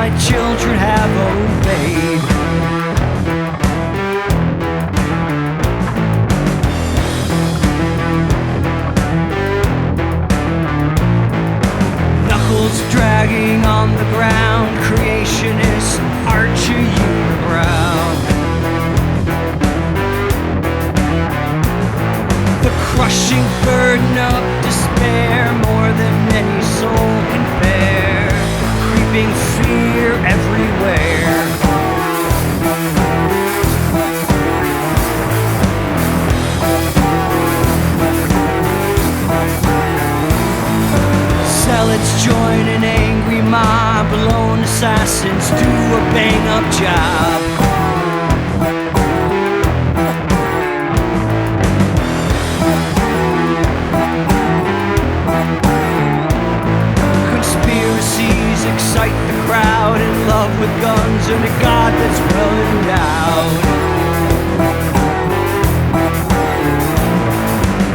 my children have obeyed. Knuckles dragging on the ground, creationists, Archer unibrow. The crushing burden of despair, more than any soul can bear, creeping fear everywhere. Zealots join an angry mob, lone assassins do a bang-up job. Conspiracies excite the crowd, in love with guns and a God that's well endowed.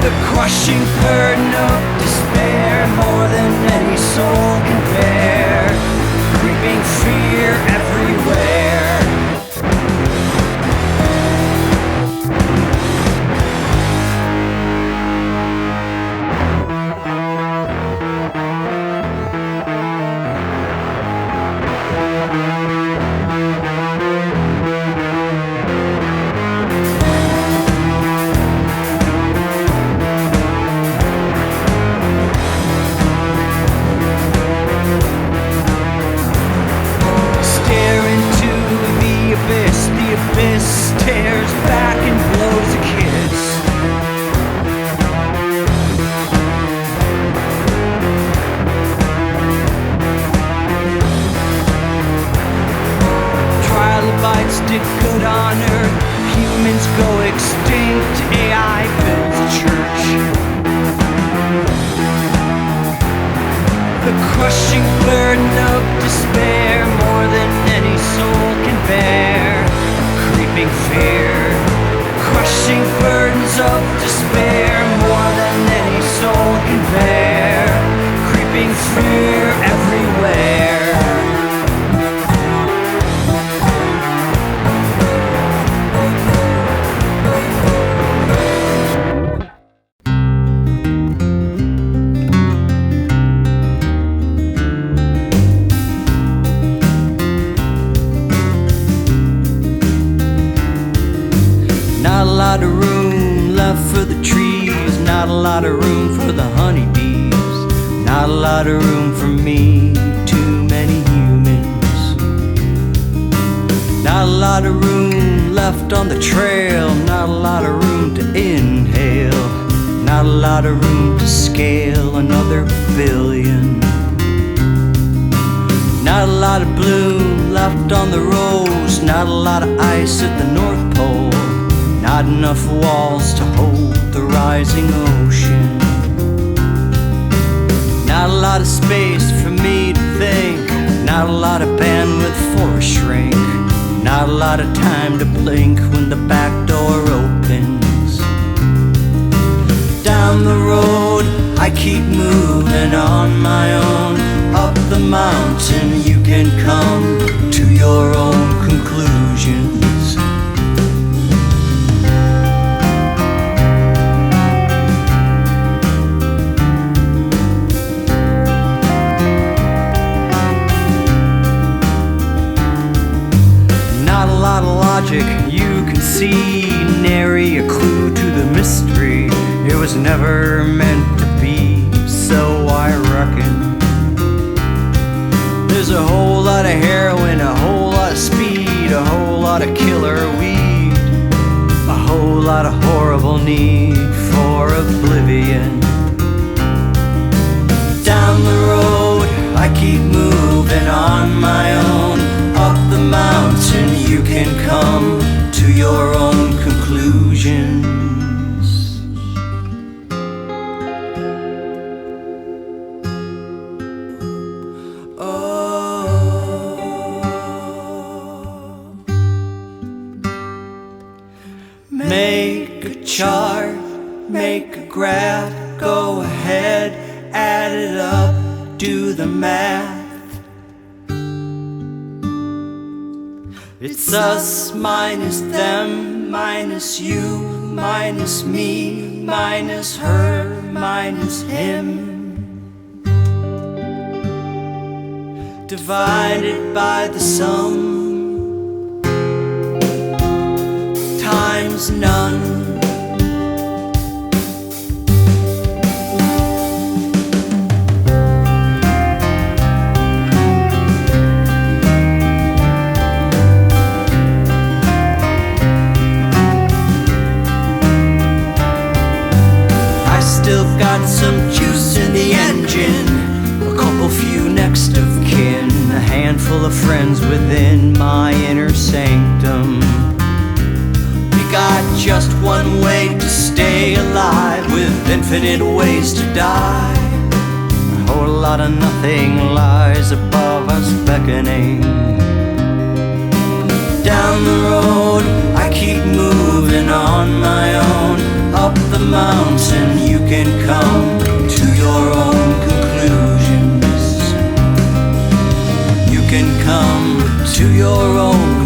The crushing burden of despair, more than any soul can bear, creeping fear everywhere. The abyss stares back and blows a kiss. Trilobites did good on Earth, humans go extinct, AI builds a church. The crushing burden of despair, more than any soul can bear, creeping fear. Crushing burdens of despair, more than any soul can bear, creeping fear everywhere. Not a lot of room left for the trees, not a lot of room for the honeybees, not a lot of room for me, too many humans. Not a lot of room left on the trail, not a lot of room to inhale, not a lot of room to scale another billion. Not a lot of bloom left on the rose, not a lot of ice at the North Pole, not enough walls to hold the rising ocean. Not a lot of space for me to think, not a lot of bandwidth for a shrink, not a lot of time to blink when the back door opens. Down the road I keep moving on my own, up the mountain you can come to your own conclusions. Not a lot of logic you can see, nary a clue to the mystery. It was never meant to be, so I reckon. There's a whole lot of heroin, a whole lot of speed, a whole lot of killer weed, a whole lot of horrible need for oblivion. Down the road I keep moving on my own, up the mountain you can come to your own conclusions. Make a chart, make a graph, go ahead, add it up, do the math. It's us minus them, minus you, minus me, minus her, minus him. Divided by the sum times none. Still got some juice in the engine, a couple few next of kin, a handful of friends within my inner sanctum. We got just one way to stay alive, with infinite ways to die. A whole lot of nothing lies above us beckoning. Down the road I keep moving on my own. Up the mountain you can come to your own conclusions. You can come to your own